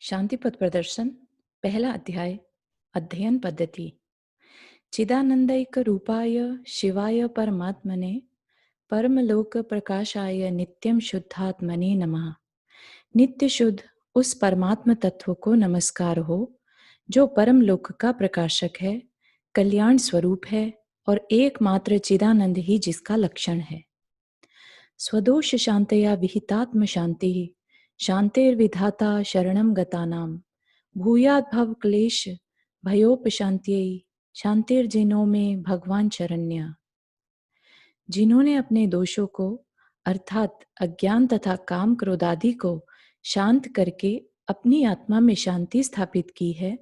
शांति पथ प्रदर्शन पहला अध्याय अध्ययन पद्धति। चिदानंदैक रूपाय शिवाय परमात्मने परमलोक प्रकाशाय नित्यम शुद्धात्मने नमः। नित्य शुद्ध उस परमात्म तत्व को नमस्कार हो जो परम लोक का प्रकाशक है, कल्याण स्वरूप है और एकमात्र चिदानंद ही जिसका लक्षण है। स्वदोष शांतया विहितात्म शांति शांतिर्विधाता शरणं गतानां भूयाद भव क्लेश भयोपशांत्यै शांतिर्जिनों में भगवान शरण्य। जिन्होंने अपने दोषों को अर्थात अज्ञान तथा काम क्रोध आदि को शांत करके अपनी आत्मा में शांति स्थापित की है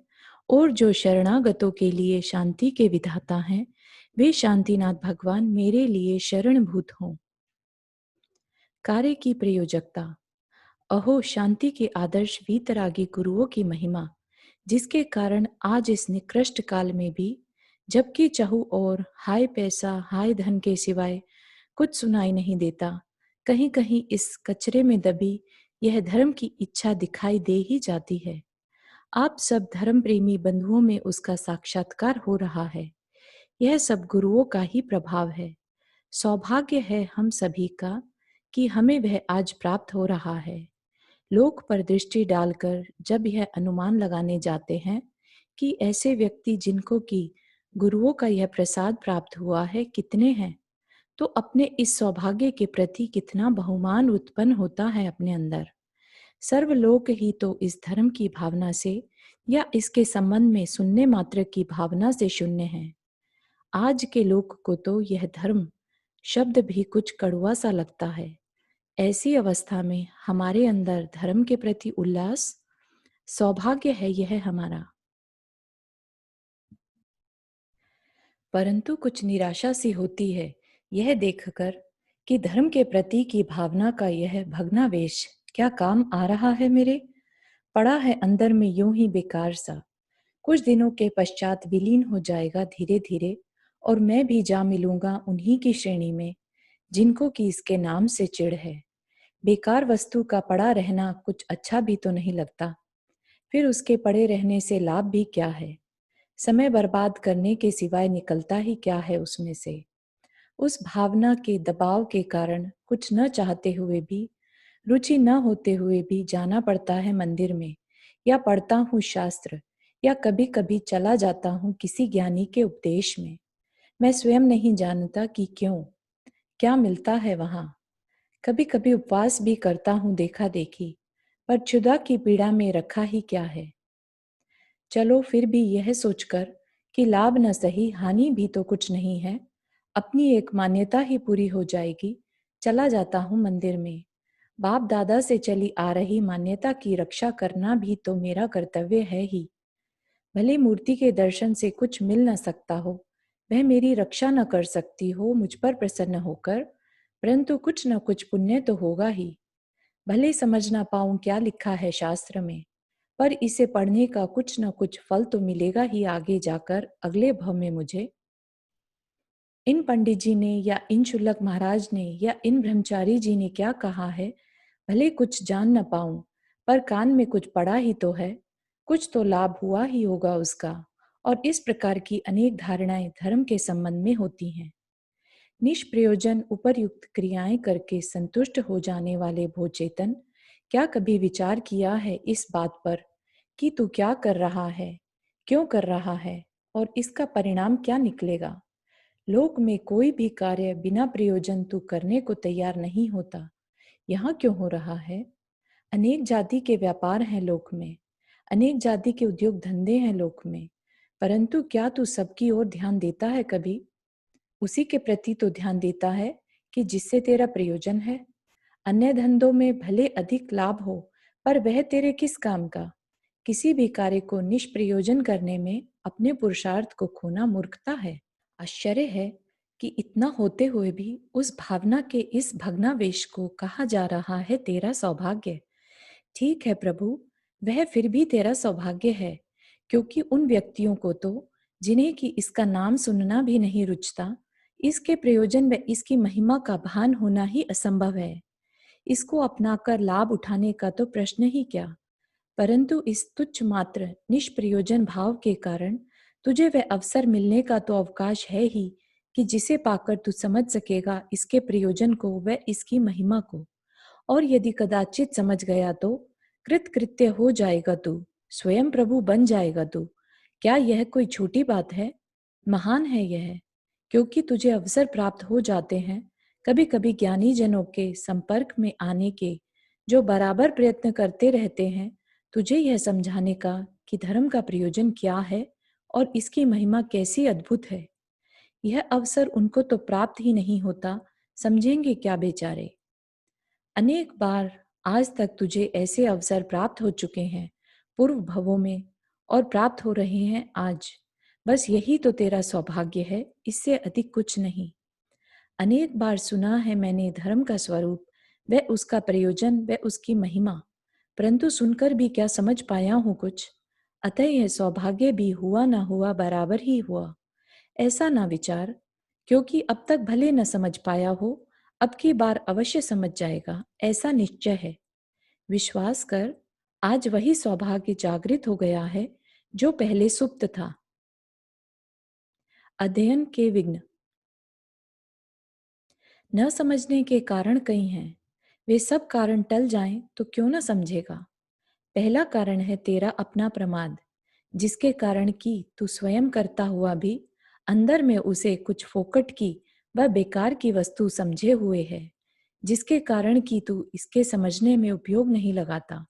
और जो शरणागतों के लिए शांति के विधाता हैं, वे शांतिनाथ भगवान मेरे लिए शरणभूत हों। कार्य की प्रयोजकता। अहो शांति के आदर्श वीतरागी गुरुओं की महिमा, जिसके कारण आज इस निकृष्ट काल में भी, जबकि चाहू और हाय पैसा हाय धन के सिवाय कुछ सुनाई नहीं देता, कहीं कहीं इस कचरे में दबी यह धर्म की इच्छा दिखाई दे ही जाती है। आप सब धर्म प्रेमी बंधुओं में उसका साक्षात्कार हो रहा है। यह सब गुरुओं का ही प्रभाव है। सौभाग्य है हम सभी का कि हमें वह आज प्राप्त हो रहा है। लोक पर दृष्टि डालकर जब यह अनुमान लगाने जाते हैं कि ऐसे व्यक्ति जिनको कि गुरुओं का यह प्रसाद प्राप्त हुआ है कितने हैं, तो अपने इस सौभाग्य के प्रति कितना बहुमान उत्पन्न होता है अपने अंदर। सर्वलोक ही तो इस धर्म की भावना से या इसके संबंध में सुनने मात्र की भावना से शून्य है। आज के लोक को तो यह धर्म शब्द भी कुछ कड़वा सा लगता है। ऐसी अवस्था में हमारे अंदर धर्म के प्रति उल्लास, सौभाग्य है यह हमारा। परंतु कुछ निराशा सी होती है यह देखकर कि धर्म के प्रति की भावना का यह भग्नावेश क्या काम आ रहा है मेरे। पड़ा है अंदर में यूं ही बेकार सा, कुछ दिनों के पश्चात विलीन हो जाएगा धीरे धीरे, और मैं भी जा मिलूंगा उन्हीं की श्रेणी में जिनको कि इसके नाम से चिढ़ है। बेकार वस्तु का पड़ा रहना कुछ अच्छा भी तो नहीं लगता, फिर उसके पड़े रहने से लाभ भी क्या है। समय बर्बाद करने के सिवाय निकलता ही क्या है उसमें से। उस भावना के दबाव के कारण कुछ न चाहते हुए भी, रुचि न होते हुए भी जाना पड़ता है मंदिर में, या पढ़ता हूँ शास्त्र, या कभी कभी चला जाता हूँ किसी ज्ञानी के उपदेश में। मैं स्वयं नहीं जानता कि क्यों, क्या मिलता है वहां। कभी कभी उपवास भी करता हूँ देखा देखी, पर क्षुधा की पीड़ा में रखा ही क्या है। चलो फिर भी यह सोचकर कि लाभ न सही हानि भी तो कुछ नहीं है, अपनी एक मान्यता ही पूरी हो जाएगी, चला जाता हूँ मंदिर में। बाप दादा से चली आ रही मान्यता की रक्षा करना भी तो मेरा कर्तव्य है ही। भले मूर्ति के दर्शन से कुछ मिल न सकता हो, वह मेरी रक्षा न कर सकती हो मुझ पर प्रसन्न होकर, परंतु कुछ न कुछ पुण्य तो होगा ही। भले समझ ना पाऊं क्या लिखा है शास्त्र में, पर इसे पढ़ने का कुछ न कुछ फल तो मिलेगा ही आगे जाकर अगले भव में मुझे। इन पंडित जी ने या इन शुल्लक महाराज ने या इन ब्रह्मचारी जी ने क्या कहा है, भले कुछ जान न पाऊं, पर कान में कुछ पड़ा ही तो है, कुछ तो लाभ हुआ ही होगा उसका। और इस प्रकार की अनेक धारणाएं धर्म के संबंध में होती हैं। निष्प्रयोजन उपर्युक्त क्रियाएं करके संतुष्ट हो जाने वाले भोचेतन, क्या कभी विचार किया है इस बात पर कि तू क्या कर रहा है, क्यों कर रहा है और इसका परिणाम क्या निकलेगा। लोक में कोई भी कार्य बिना प्रयोजन तू करने को तैयार नहीं होता। यहाँ क्यों हो रहा है। अनेक जाति के व्यापार हैं लोक में, अनेक जाति के उद्योग धंधे हैं लोक में, परंतु क्या तू सबकी ओर ध्यान देता है कभी। उसी के प्रति तो ध्यान देता है कि जिससे तेरा प्रयोजन है। अन्य धंधों में भले अधिक लाभ हो, पर वह तेरे किस काम का। किसी भी कार्य को निष्प्रयोजन करने में अपने पुरुषार्थ को खोना मूर्खता है। आश्चर्य है कि इतना होते हुए भी उस भावना के इस भग्नावेश को कहा जा रहा है तेरा सौभाग्य। ठीक है प्रभु, वह फिर भी तेरा सौभाग्य है, क्योंकि उन व्यक्तियों को तो जिन्हें कि इसका नाम सुनना भी नहीं रुचता, इसके प्रयोजन व इसकी महिमा का भान होना ही असंभव है। इसको अपनाकर लाभ उठाने का तो प्रश्न ही क्या। परंतु इस तुच्छ मात्र निष्प्रयोजन भाव के कारण तुझे वह अवसर मिलने का तो अवकाश है ही कि जिसे पाकर तू समझ सकेगा इसके प्रयोजन को व इसकी महिमा को। और यदि कदाचित समझ गया तो कृतकृत्य हो जाएगा तू, स्वयं प्रभु बन जाएगा तू। क्या यह कोई छोटी बात है? महान है यह, क्योंकि तुझे अवसर प्राप्त हो जाते हैं कभी कभी ज्ञानी जनों के संपर्क में आने के, जो बराबर प्रयत्न करते रहते हैं तुझे यह समझाने का कि धर्म का प्रयोजन क्या है और इसकी महिमा कैसी अद्भुत है। यह अवसर उनको तो प्राप्त ही नहीं होता, समझेंगे क्या बेचारे। अनेक बार आज तक तुझे ऐसे अवसर प्राप्त हो चुके हैं पूर्व भवों में, और प्राप्त हो रहे हैं आज। बस यही तो तेरा सौभाग्य है, इससे अधिक कुछ नहीं। अनेक बार सुना है मैंने धर्म का स्वरूप, वह उसका प्रयोजन, वह उसकी महिमा, परंतु सुनकर भी क्या समझ पाया हूं कुछ। अतः यह सौभाग्य भी हुआ ना हुआ बराबर ही हुआ, ऐसा ना विचार, क्योंकि अब तक भले न समझ पाया हो, अब की बार अवश्य समझ जाएगा, ऐसा निश्चय है। विश्वास कर, आज वही सौभाग्य जागृत हो गया है जो पहले सुप्त था। अध्ययन के विघ्न। न समझने के कारण कई हैं, वे सब कारण टल जाएं तो क्यों न समझेगा। पहला कारण है तेरा अपना प्रमाद, जिसके कारण कि तू स्वयं करता हुआ भी अंदर में उसे कुछ फोकट की व बेकार की वस्तु समझे हुए है, जिसके कारण कि तू इसके समझने में उपयोग नहीं लगाता,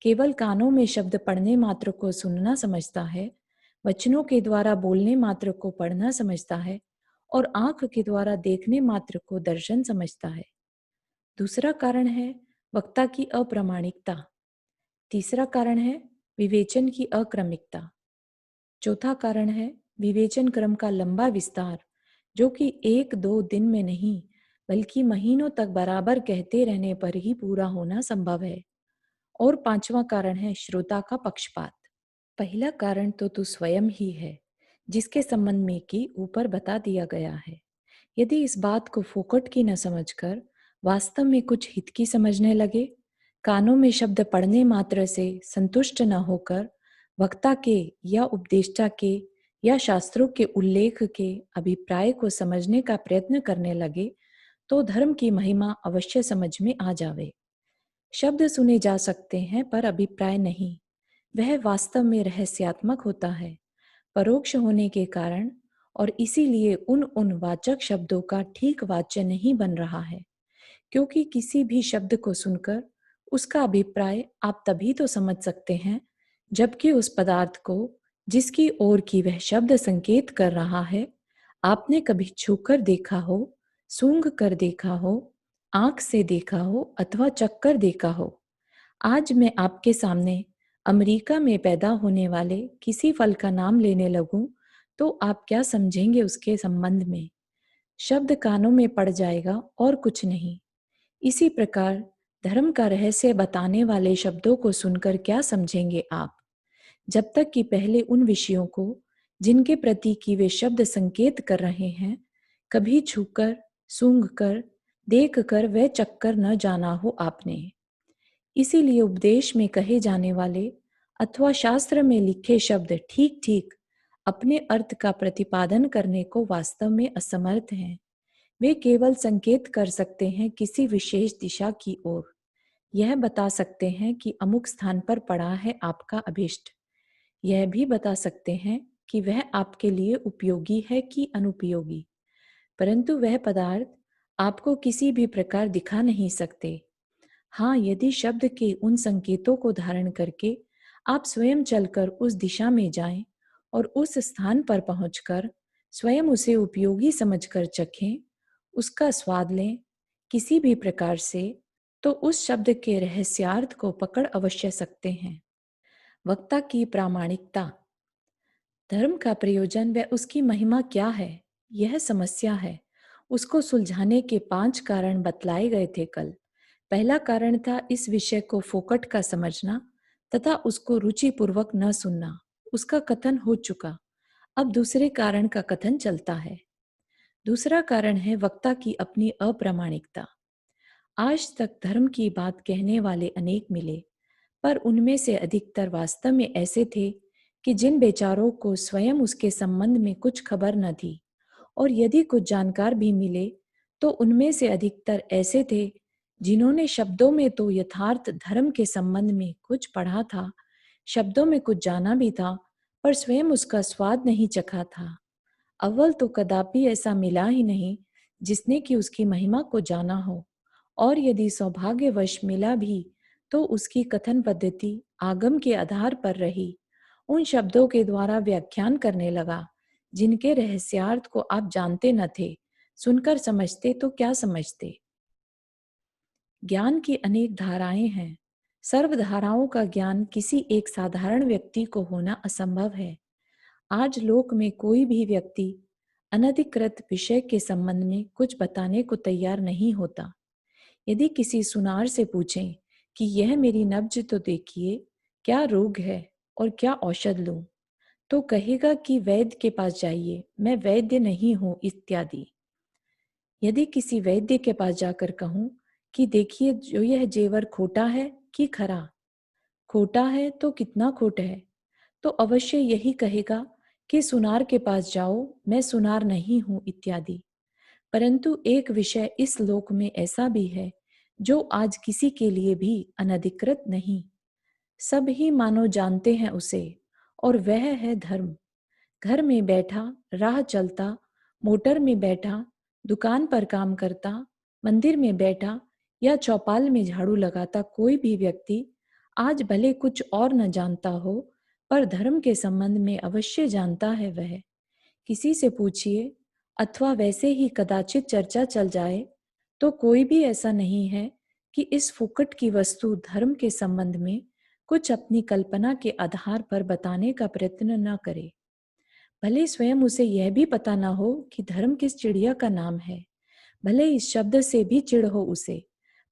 केवल कानों में शब्द पढ़ने मात्र को सुनना समझता है, वचनों के द्वारा बोलने मात्र को पढ़ना समझता है, और आंख के द्वारा देखने मात्र को दर्शन समझता है। दूसरा कारण है वक्ता की अप्रामाणिकता। तीसरा कारण है विवेचन की अक्रमिकता। चौथा कारण है विवेचन क्रम का लंबा विस्तार, जो कि एक दो दिन में नहीं बल्कि महीनों तक बराबर कहते रहने पर ही पूरा होना संभव है। और पांचवा कारण है श्रोता का पक्षपात। पहला कारण तो तू स्वयं ही है, जिसके संबंध में कि ऊपर बता दिया गया है। यदि इस बात को फोकट की न समझकर वास्तव में कुछ हित की समझने लगे, कानों में शब्द पढ़ने मात्र से संतुष्ट न होकर वक्ता के या उपदेष्टा के या शास्त्रों के उल्लेख के अभिप्राय को समझने का प्रयत्न करने लगे, तो धर्म की महिमा अवश्य समझ में आ जावे। शब्द सुने जा सकते हैं पर अभिप्राय नहीं, वह वास्तव में रहस्यात्मक होता है, परोक्ष होने के कारण, और इसीलिए उन वाचक शब्दों का ठीक वाच्य नहीं बन रहा है। क्योंकि किसी भी शब्द को सुनकर उसका अभिप्राय आप तभी तो समझ सकते हैं जबकि उस पदार्थ को जिसकी ओर की वह शब्द संकेत कर रहा है आपने कभी छूकर देखा हो, सूंघ कर देखा हो, आंख से देखा हो अथवा चखकर देखा हो। आज मैं आपके सामने अमेरिका में पैदा होने वाले किसी फल का नाम लेने लगूं तो आप क्या समझेंगे उसके संबंध में? शब्द कानों में पड़ जाएगा और कुछ नहीं। इसी प्रकार धर्म का रहस्य बताने वाले शब्दों को सुनकर क्या समझेंगे आप, जब तक कि पहले उन विषयों को जिनके प्रति कि वे शब्द संकेत कर रहे हैं कभी छूकर, सूंघकर, देखकर व चखकर न जाना हो आपने। इसीलिए उपदेश में कहे जाने वाले अथवा शास्त्र में लिखे शब्द ठीक ठीक अपने अर्थ का प्रतिपादन करने को वास्तव में असमर्थ हैं। वे केवल संकेत कर सकते हैं किसी विशेष दिशा की ओर। यह बता सकते हैं कि अमुक स्थान पर पड़ा है आपका अभिष्ट। यह भी बता सकते हैं कि वह आपके लिए उपयोगी है कि अनुपयोगी, परंतु वह पदार्थ आपको किसी भी प्रकार दिखा नहीं सकते। हाँ, यदि शब्द के उन संकेतों को धारण करके आप स्वयं चलकर उस दिशा में जाएं और उस स्थान पर पहुंचकर स्वयं उसे उपयोगी समझकर चखें, उसका स्वाद लें किसी भी प्रकार से, तो उस शब्द के रहस्यार्थ को पकड़ अवश्य सकते हैं। वक्ता की प्रामाणिकता। धर्म का प्रयोजन व उसकी महिमा क्या है, यह समस्या है। उसको सुलझाने के 5 कारण बतलाए गए थे कल। पहला कारण था इस विषय को फोकट का समझना तथा उसको रुचिपूर्वक न सुनना। उसका कथन हो चुका। अब दूसरे कारण का कथन चलता है। दूसरा कारण है वक्ता की अपनी अप्रामाणिकता। आज तक धर्म की बात कहने वाले अनेक मिले, पर उनमें से अधिकतर वास्तव में ऐसे थे कि जिन बेचारों को स्वयं उसके संबंध में कुछ खबर न थी, और यदि कुछ जानकार भी मिले तो उनमें से अधिकतर ऐसे थे जिन्होंने शब्दों में तो यथार्थ धर्म के संबंध में कुछ पढ़ा था, शब्दों में कुछ जाना भी था, पर स्वयं उसका स्वाद नहीं चखा था। अव्वल तो कदापि ऐसा मिला ही नहीं जिसने कि उसकी महिमा को जाना हो, और यदि सौभाग्यवश मिला भी तो उसकी कथन पद्धति आगम के आधार पर रही, उन शब्दों के द्वारा व्याख्यान करने लगा जिनके रहस्यार्थ को आप जानते न थे, सुनकर समझते तो क्या समझते। ज्ञान की अनेक धाराएं हैं। सर्व धाराओं का ज्ञान किसी एक साधारण व्यक्ति को होना असंभव है। आज लोक में कोई भी व्यक्ति अनधिकृत विषय के संबंध में कुछ बताने को तैयार नहीं होता। यदि किसी सुनार से पूछें कि यह मेरी नब्ज तो देखिए, क्या रोग है और क्या औषध लूं, तो कहेगा कि वैद्य के पास जाइए, मैं वैद्य नहीं हूं इत्यादि। यदि किसी वैद्य के पास जाकर कहूं कि देखिए जो यह जेवर खोटा है कि खरा, खोटा है तो कितना खोट है, तो अवश्य यही कहेगा कि सुनार के पास जाओ, मैं सुनार नहीं हूं इत्यादि। परंतु एक विषय इस लोक में ऐसा भी है जो आज किसी के लिए भी अनधिकृत नहीं, सब ही मानो जानते हैं उसे, और वह है धर्म। घर में बैठा, राह चलता, मोटर में बैठा, दुकान पर काम करता, मंदिर में बैठा या चौपाल में झाड़ू लगाता कोई भी व्यक्ति आज भले कुछ और न जानता हो, पर धर्म के संबंध में अवश्य जानता है वह। किसी से पूछिए अथवा वैसे ही कदाचित चर्चा चल जाए तो कोई भी ऐसा नहीं है कि इस फुकट की वस्तु धर्म के संबंध में कुछ अपनी कल्पना के आधार पर बताने का प्रयत्न न करे। भले स्वयं उसे यह भी पता ना हो कि धर्म किस चिड़िया का नाम है, भले इस शब्द से भी चिढ़ हो उसे,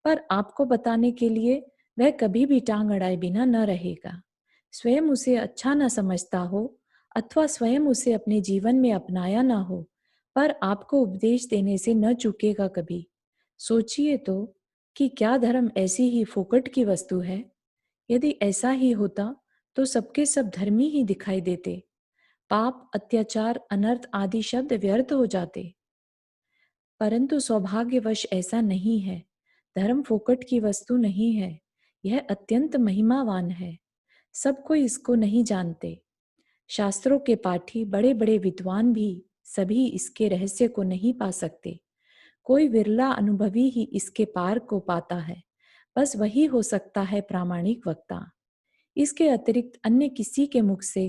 पर आपको बताने के लिए वह कभी भी टांग अड़ाए बिना न रहेगा। स्वयं उसे अच्छा न समझता हो अथवा स्वयं उसे अपने जीवन में अपनाया ना हो, पर आपको उपदेश देने से न चूकेगा कभी। सोचिए तो कि क्या धर्म ऐसी ही फोकट की वस्तु है? यदि ऐसा ही होता तो सबके सब धर्मी ही दिखाई देते, पाप, अत्याचार, अनर्थ आदि शब्द व्यर्थ हो जाते। परंतु सौभाग्यवश ऐसा नहीं है। धर्म फोकट की वस्तु नहीं है, यह अत्यंत महिमावान है। सब कोई इसको नहीं जानते। शास्त्रों के पाठी बड़े बड़े विद्वान भी सभी इसके रहस्य को नहीं पा सकते। कोई विरला अनुभवी ही इसके पार को पाता है, बस वही हो सकता है प्रामाणिक वक्ता। इसके अतिरिक्त अन्य किसी के मुख से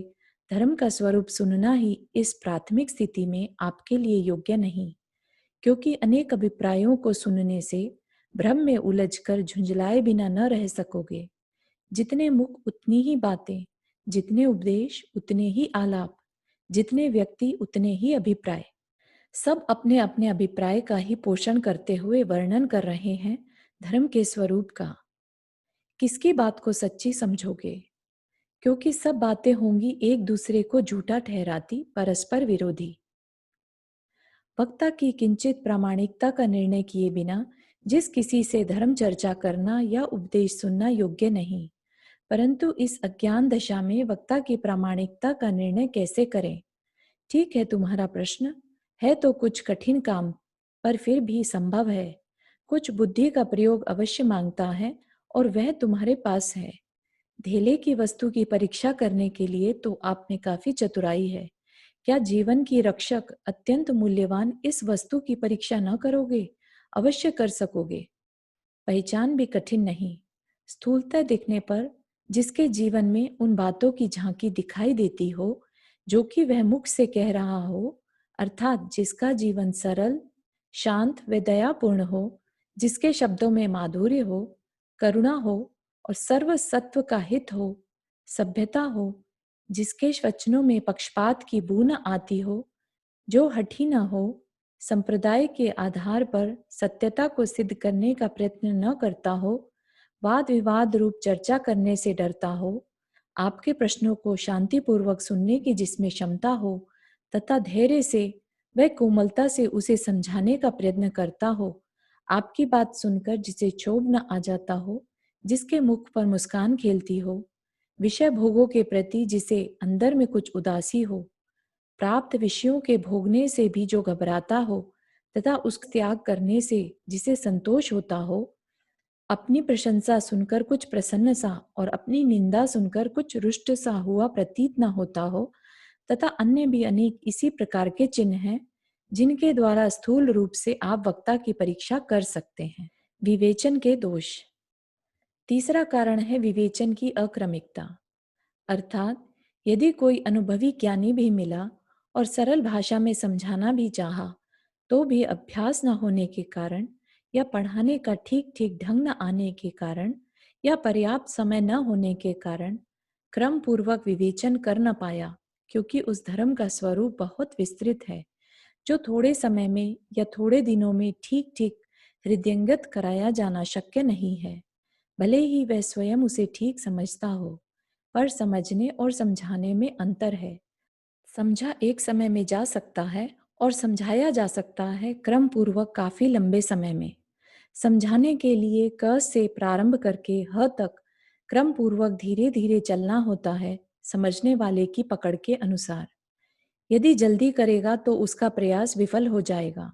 धर्म का स्वरूप सुनना ही इस प्राथमिक स्थिति में आपके लिए योग्य नहीं, क्योंकि अनेक अभिप्रायों को सुनने से भ्रम में उलझकर झुंझलाए बिना न रह सकोगे। जितने मुख उतनी ही बातें, जितने उपदेश उतने ही आलाप, जितने व्यक्ति उतने ही अभिप्राय। सब अपने अपने अभिप्राय का ही पोषण करते हुए वर्णन कर रहे हैं धर्म के स्वरूप का। किसकी बात को सच्ची समझोगे? क्योंकि सब बातें होंगी एक दूसरे को झूठा ठहराती, परस्पर विरोधी। वक्ता की किंचित प्रामाणिकता का निर्णय किए बिना जिस किसी से धर्म चर्चा करना या उपदेश सुनना योग्य नहीं, परंतु इस अज्ञान दशा में वक्ता की प्रामाणिकता का निर्णय कैसे करें? ठीक है, तुम्हारा प्रश्न है तो कुछ कठिन काम, पर फिर भी संभव है। कुछ बुद्धि का प्रयोग अवश्य मांगता है, और वह तुम्हारे पास है। धेले की वस्तु की परीक्षा करने के लिए तो आप में काफी चतुराई है। क्या जीवन की रक्षक अत्यंत मूल्यवान इस वस्तु की परीक्षा न करोगे? अवश्य कर सकोगे। पहचान भी कठिन नहीं। स्थूलता दिखने पर जिसके जीवन में उन बातों की झांकी दिखाई देती हो जो कि वह मुख से कह रहा हो, अर्थात जिसका जीवन सरल, शांत व दयापूर्ण हो, जिसके शब्दों में माधुर्य हो, करुणा हो और सर्व सत्व का हित हो, सभ्यता हो, जिसके वचनों में पक्षपात की बू न आती हो, जो हठी न हो, संप्रदाय के आधार पर सत्यता को सिद्ध करने का प्रयत्न न करता हो, वाद विवाद रूप चर्चा करने से डरता हो, आपके प्रश्नों को शांतिपूर्वक सुनने की जिसमें क्षमता हो तथा धैर्य से वह कोमलता से उसे समझाने का प्रयत्न करता हो, आपकी बात सुनकर जिसे क्षोभ न आ जाता हो, जिसके मुख पर मुस्कान खेलती हो, विषय भोगों के प्रति जिसे अंदर में कुछ उदासी हो, प्राप्त विषयों के भोगने से भी जो घबराता हो तथा उस त्याग करने से जिसे संतोष होता हो, अपनी प्रशंसा सुनकर कुछ प्रसन्न सा और अपनी निंदा सुनकर कुछ रुष्ट सा हुआ प्रतीत न होता हो, तथा अन्य भी अनेक इसी प्रकार के चिन्ह हैं जिनके द्वारा स्थूल रूप से आप वक्ता की परीक्षा कर सकते हैं। विवेचन के दोष। तीसरा कारण है विवेचन की अक्रमिकता, अर्थात यदि कोई अनुभवी ज्ञानी भी मिला और सरल भाषा में समझाना भी चाहा, तो भी अभ्यास न होने के कारण या पढ़ाने का ठीक ठीक ढंग न आने के कारण या पर्याप्त समय न होने के कारण क्रम पूर्वक विवेचन कर न पाया, क्योंकि उस धर्म का स्वरूप बहुत विस्तृत है जो थोड़े समय में या थोड़े दिनों में ठीक ठीक हृदयंगत कराया जाना शक्य नहीं है, भले ही वह स्वयं उसे ठीक समझता हो। पर समझने और समझाने में अंतर है। समझा एक समय में जा सकता है और समझाया जा सकता है क्रम पूर्वक काफी लंबे समय में। समझाने के लिए क से प्रारंभ करके ह तक क्रम पूर्वक धीरे धीरे चलना होता है, समझने वाले की पकड़ के अनुसार। यदि जल्दी करेगा तो उसका प्रयास विफल हो जाएगा,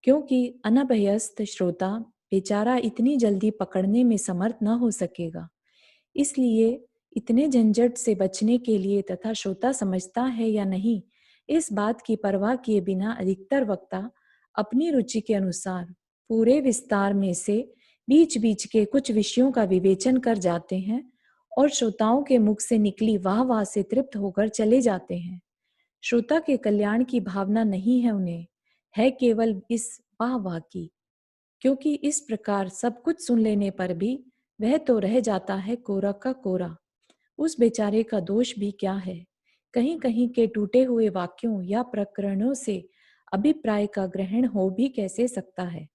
क्योंकि अनभ्यस्त श्रोता बेचारा इतनी जल्दी पकड़ने में समर्थ न हो सकेगा। इसलिए इतने झंझट से बचने के लिए तथा श्रोता समझता है या नहीं, इस बात की परवाह किए बिना अधिकतर वक्ता अपनी रुचि के अनुसार पूरे विस्तार में से बीच बीच के कुछ विषयों का विवेचन कर जाते हैं और श्रोताओं के मुख से निकली वाह वाह से तृप्त होकर चले जाते हैं। श्रोता के कल्याण की भावना नहीं है उन्हें, है केवल इस वाह वाह की, क्योंकि इस प्रकार सब कुछ सुन लेने पर भी वह तो रह जाता है कोरा का कोरा। उस बेचारे का दोष भी क्या है? कहीं कहीं के टूटे हुए वाक्यों या प्रकरणों से अभिप्राय का ग्रहण हो भी कैसे सकता है?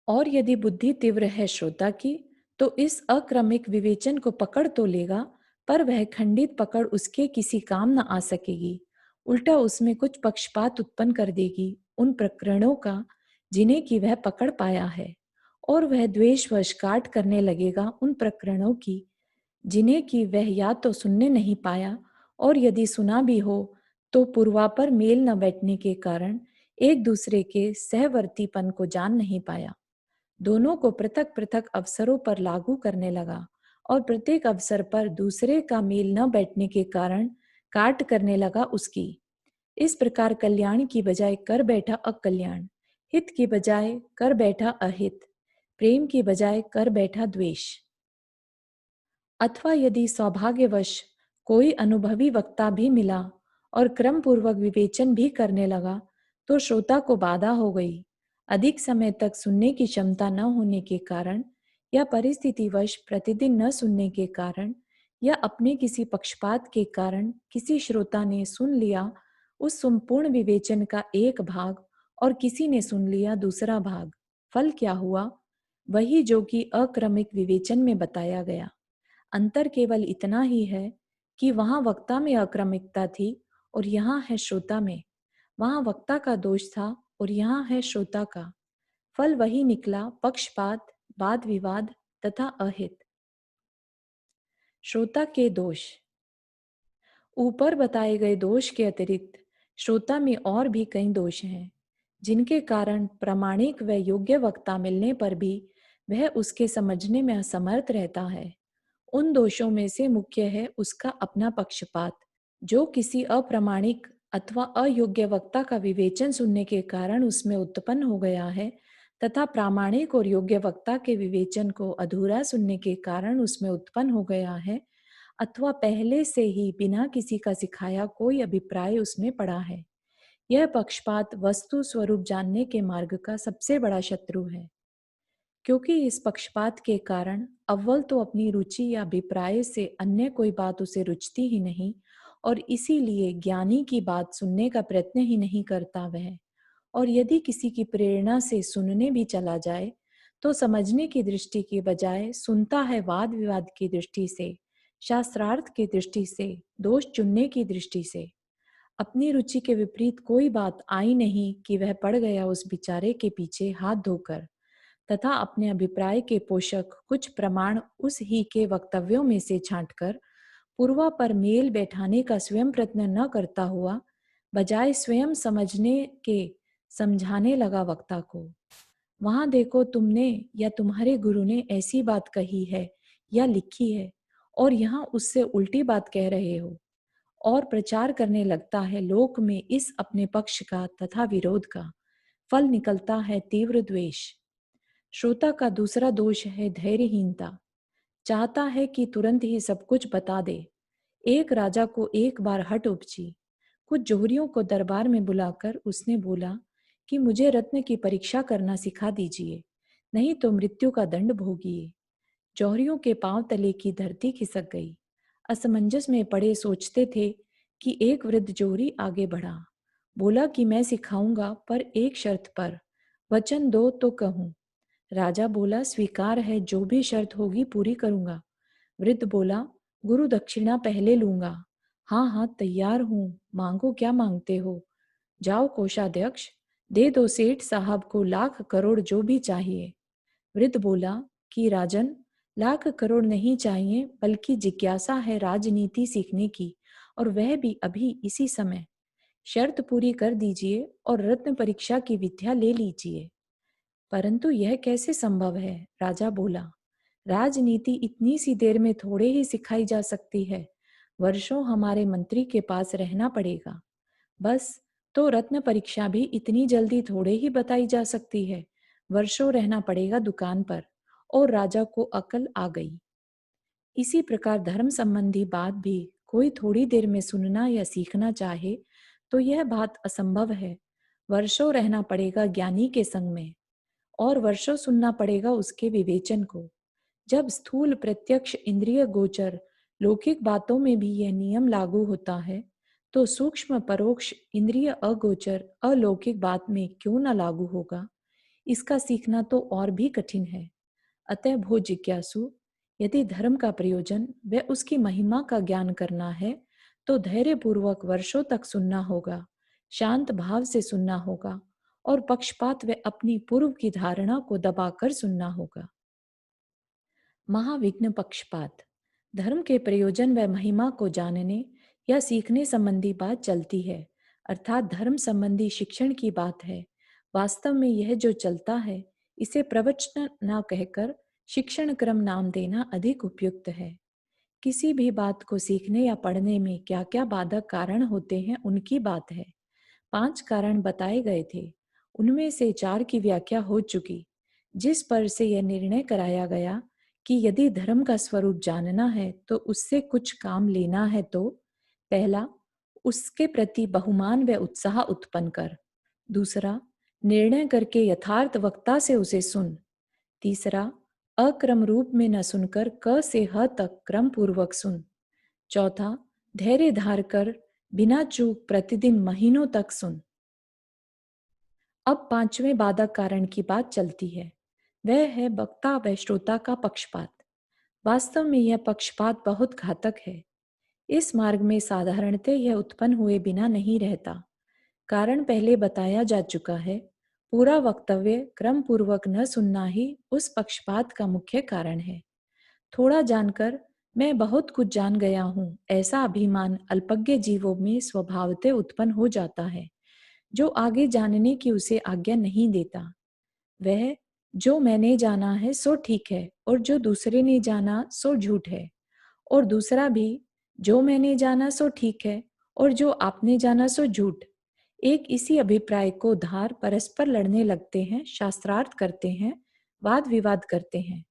और यदि बुद्धि तीव्र है श्रोता की, तो इस अक्रमिक विवेचन को पकड़ तो लेगा, पर वह खंडित पकड़ उसके किसी काम न आ सकेगी। उल्टा उसमें कुछ पक्षपात उत्पन्न कर देगी उन प्रकरणों का जिन्हें की वह पकड़ पाया है, और वह द्वेषवश काट करने लगेगा उन प्रकरणों की जिन्हें कि वह या तो सुनने नहीं पाया, और यदि सुना भी हो तो पूर्वापर मेल न बैठने के कारण एक दूसरे के सहवर्तीपन को जान नहीं पाया। दोनों को पृथक पृथक अवसरों पर लागू करने लगा और प्रत्येक अवसर पर दूसरे का मेल न बैठने के कारण काट करने लगा उसकी। इस प्रकार कल्याण की बजाय कर बैठा अकल्याण, हित की बजाय कर बैठा अहित, प्रेम की बजाय कर बैठा द्वेष। अथवा यदि सौभाग्यवश कोई अनुभवी वक्ता भी मिला और क्रम पूर्वक विवेचन भी करने लगा, तो श्रोता को बाधा हो गई। अधिक समय तक सुनने की क्षमता न होने के कारण या परिस्थितिवश प्रतिदिन न सुनने के कारण या अपने किसी पक्षपात के कारण किसी श्रोता ने सुन लिया उस संपूर्ण विवेचन का एक भाग और किसी ने सुन लिया दूसरा भाग। फल क्या हुआ? वही जो कि अक्रमिक विवेचन में बताया गया। अंतर केवल इतना ही है कि वहां वक्ता में अक्रमिकता थी और यहाँ है श्रोता में। वहां वक्ता का दोष था और यहाँ है श्रोता का। फल वही निकला, पक्षपात, वाद विवाद तथा अहित। श्रोता के दोष। ऊपर बताए गए दोष के अतिरिक्त श्रोता में और भी कई दोष हैं, जिनके कारण प्रामाणिक व योग्य वक्ता मिलने पर भी वह उसके समझने में असमर्थ रहता है। उन दोषों में से मुख्य है उसका अपना पक्षपात, जो किसी अप्रामाणिक अथवा अयोग्य वक्ता का विवेचन सुनने के कारण उसमें उत्पन्न हो गया है, तथा प्रामाणिक और योग्य वक्ता के विवेचन को अधूरा सुनने के कारण उसमें उत्पन्न हो गया है, अथवा पहले से ही बिना किसी का सिखाया कोई अभिप्राय उसमें पड़ा है। यह पक्षपात वस्तु स्वरूप जानने के मार्ग का सबसे बड़ा शत्रु है, क्योंकि इस पक्षपात के कारण अव्वल तो अपनी रुचि या अभिप्राय से अन्य कोई बात उसे रुचती ही नहीं, और इसीलिए ज्ञानी की बात सुनने का प्रयत्न ही नहीं करता वह। और यदि किसी की प्रेरणा से सुनने भी चला जाए, तो समझने की दृष्टि के बजाय सुनता है वाद विवाद की दृष्टि से, शास्त्रार्थ की दृष्टि से, दोष चुनने की दृष्टि से। अपनी रुचि के विपरीत कोई बात आई नहीं कि वह पड़ गया उस बेचारे के पीछे हाथ धोकर, तथा अपने अभिप्राय के पोषक कुछ प्रमाण उस ही के वक्तव्यों में से छांटकर पूर्वा पर मेल बैठाने का स्वयं प्रयत्न न करता हुआ बजाय स्वयं समझने के समझाने लगा वक्ता को। वहां देखो, तुमने या तुम्हारे गुरु ने ऐसी बात कही है या लिखी है, और यहाँ उससे उल्टी बात कह रहे हो। और प्रचार करने लगता है लोक में इस अपने पक्ष का तथा विरोध का। फल निकलता है तीव्र द्वेष। श्रोता का दूसरा दोष है धैर्यहीनता। चाहता है कि तुरंत ही सब कुछ बता दे। एक राजा को एक बार हट उपजी। कुछ जोहरियों को दरबार में बुलाकर उसने बोला कि मुझे रत्न की परीक्षा करना सिखा दीजिए, नहीं तो मृत्यु का दंड भोगिए। जौहरियों के पांव तले की धरती खिसक गई। असमंजस में पड़े सोचते थे कि एक वृद्ध जोहरी आगे बढ़ा, बोला कि मैं सिखाऊंगा, पर एक शर्त पर। वचन दो तो कहूं। राजा बोला, स्वीकार है, जो भी शर्त होगी पूरी करूंगा। वृद्ध बोला, गुरु दक्षिणा पहले लूंगा। हाँ हाँ, तैयार हूं, मांगो, क्या मांगते हो। जाओ कोषाध्यक्ष, दे दो सेठ साहब को लाख करोड़ जो भी चाहिए। वृद्ध बोला कि राजन, लाख करोड़ नहीं चाहिए, बल्कि जिज्ञासा है राजनीति सीखने की, और वह भी अभी इसी समय। शर्त पूरी कर दीजिए और रत्न परीक्षा की विद्या ले लीजिए। परंतु यह कैसे संभव है, राजा बोला। राजनीति इतनी सी देर में थोड़े ही सिखाई जा सकती है। वर्षों हमारे मंत्री के पास रहना पड़ेगा। बस, तो रत्न परीक्षा भी इतनी जल्दी थोड़े ही बताई जा सकती है। वर्षों रहना पड़ेगा दुकान पर। और राजा को अकल आ गई। इसी प्रकार धर्म संबंधी बात भी कोई थोड़ी देर में सुनना या सीखना चाहे तो यह बात असंभव है। वर्षों रहना पड़ेगा ज्ञानी के संग में, और वर्षों सुनना पड़ेगा उसके विवेचन को। जब स्थूल प्रत्यक्ष इंद्रिय गोचर लौकिक बातों में भी यह नियम लागू होता है, तो सूक्ष्म परोक्ष इंद्रिय अगोचर अलौकिक बात में क्यों न लागू होगा। इसका सीखना तो और भी कठिन है। अतः भो जिज्ञासु, यदि धर्म का प्रयोजन व उसकी महिमा का ज्ञान करना है, तो धैर्य पूर्वक वर्षों तक सुनना होगा, शांत भाव से सुनना होगा, और पक्षपात व अपनी पूर्व की धारणा को दबाकर सुनना होगा। महाविघ्न पक्षपात। धर्म के प्रयोजन व महिमा को जानने या सीखने संबंधी बात चलती है, अर्थात धर्म संबंधी शिक्षण की बात है। वास्तव में यह जो चलता है, इसे प्रवचन न कहकर शिक्षण क्रम नाम देना अधिक उपयुक्त है। किसी भी बात को सीखने या पढ़ने में क्या क्या बाधक कारण होते हैं, उनकी बात है। 5 कारण बताए गए थे, उनमें से 4 की व्याख्या हो चुकी, जिस पर से यह निर्णय कराया गया कि यदि धर्म का स्वरूप जानना है तो उससे कुछ काम लेना है तो पहला, उसके प्रति बहुमान व उत्साह उत्पन्न कर। दूसरा, निर्णय करके यथार्थ वक्ता से उसे सुन। तीसरा, अक्रम रूप में न सुनकर क से ह तक क्रम पूर्वक सुन। चौथा, धैर्य धार कर बिना चूक प्रतिदिन महीनों तक सुन। अब 5वें बाधक कारण की बात चलती है, वह है वक्ता व श्रोता का पक्षपात। वास्तव में यह पक्षपात बहुत घातक है। इस मार्ग में साधारणतः यह उत्पन्न हुए बिना नहीं रहता। कारण पहले बताया जा चुका है। पूरा वक्तव्य क्रम पूर्वक न सुनना ही उस पक्षपात का मुख्य कारण है। थोड़ा जानकर मैं बहुत कुछ जान गया हूँ, ऐसा अभिमान अल्पज्ञ जीवों में स्वभावतः उत्पन्न हो जाता है, जो आगे जानने की उसे आज्ञा नहीं देता। वह जो मैंने जाना है सो ठीक है, और जो दूसरे ने जाना सो झूठ है। और दूसरा भी, जो मैंने जाना सो ठीक है, और जो आपने जाना सो झूठ। एक इसी अभिप्राय को धार परस्पर लड़ने लगते हैं, शास्त्रार्थ करते हैं, वाद विवाद करते हैं।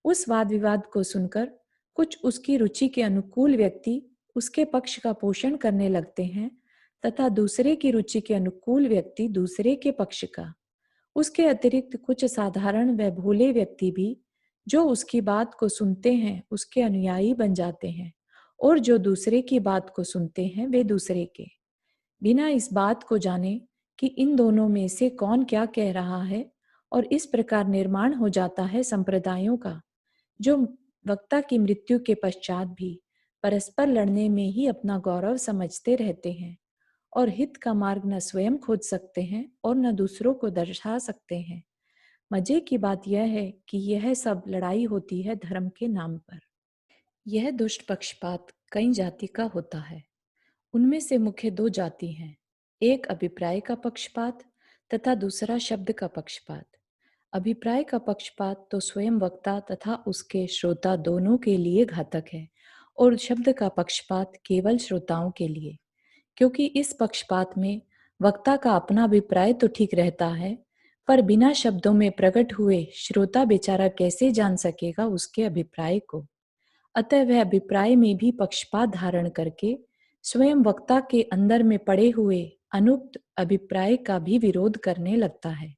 उस वाद विवाद को सुनकर कुछ उसकी रुचि के अनुकूल व्यक्ति उसके पक्ष का पोषण करने लगते हैं, तथा दूसरे की रुचि के अनुकूल व्यक्ति दूसरे के पक्ष का। उसके अतिरिक्त कुछ साधारण व भोले व्यक्ति भी जो उसकी बात को सुनते हैं उसके अनुयायी बन जाते हैं, और जो दूसरे की बात को सुनते हैं वे दूसरे के। बिना इस बात को जाने कि इन दोनों में से कौन क्या कह रहा है, और इस प्रकार निर्माण हो जाता है संप्रदायों का, जो वक्ता की मृत्यु के पश्चात भी परस्पर लड़ने में ही अपना गौरव समझते रहते हैं, और हित का मार्ग न स्वयं खोज सकते हैं और न दूसरों को दर्शा सकते हैं। मजे की बात यह है कि यह सब लड़ाई होती है धर्म के नाम पर। यह दुष्ट पक्षपात कई जाति का होता है। उनमें से मुख्य दो जाति हैं, एक अभिप्राय का पक्षपात तथा दूसरा शब्द का पक्षपात। अभिप्राय का पक्षपात तो स्वयं वक्ता तथा उसके श्रोता दोनों के लिए घातक है, और शब्द का पक्षपात केवल श्रोताओं के लिए, क्योंकि इस पक्षपात में वक्ता का अपना अभिप्राय तो ठीक रहता है, पर बिना शब्दों में प्रकट हुए श्रोता बेचारा कैसे जान सकेगा उसके अभिप्राय को। अतः वह अभिप्राय में भी पक्षपात धारण करके स्वयं वक्ता के अंदर में पड़े हुए अनुक्त अभिप्राय का भी विरोध करने लगता है।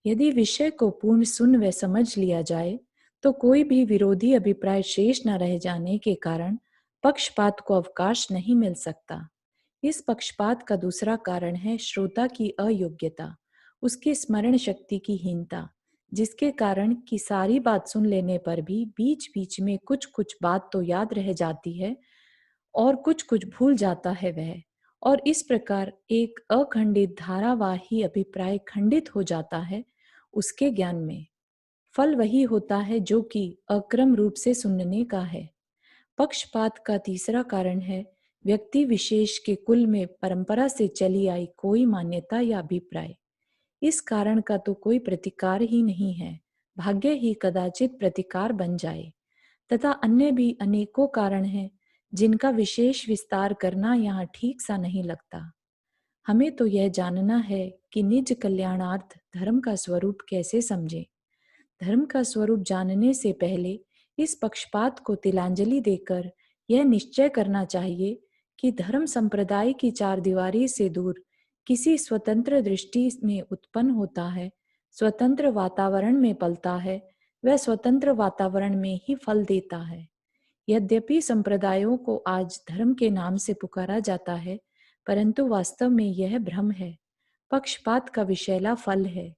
यदि विषय को पूर्ण सुन व समझ लिया जाए तो कोई भी विरोधी अभिप्राय शेष न रह जाने के कारण पक्षपात को अवकाश नहीं मिल सकता। इस पक्षपात का दूसरा कारण है श्रोता की अयोग्यता, उसकी स्मरण शक्ति की हीनता, जिसके कारण कि सारी बात सुन लेने पर भी बीच बीच में कुछ कुछ बात तो याद रह जाती है और कुछ कुछ भूल जाता है वह, और इस प्रकार एक अखंडित धारावाही अभिप्राय खंडित हो जाता है उसके ज्ञान में। फल वही होता है जो कि अक्रम रूप से सुनने का है। पक्षपात का तीसरा कारण है व्यक्ति विशेष के कुल में परंपरा से चली आई कोई मान्यता या अभिप्राय। इस कारण का तो कोई प्रतिकार ही नहीं है, भाग्य ही कदाचित प्रतिकार बन जाए। तथा अन्य भी अनेकों कारण हैं जिनका विशेष विस्तार करना यहाँ ठीक सा नहीं लगता। हमें तो यह जानना है कि निज कल्याणार्थ धर्म का स्वरूप कैसे समझें। धर्म का स्वरूप जानने से पहले इस पक्षपात को तिलांजलि देकर यह निश्चय करना चाहिए कि धर्म संप्रदाय की चार दीवारी से दूर किसी स्वतंत्र दृष्टि में उत्पन्न होता है, स्वतंत्र वातावरण में पलता है, वह स्वतंत्र वातावरण में ही फल देता है। यद्यपि संप्रदायों को आज धर्म के नाम से पुकारा जाता है, परंतु वास्तव में यह भ्रम है, पक्षपात का विषैला फल है।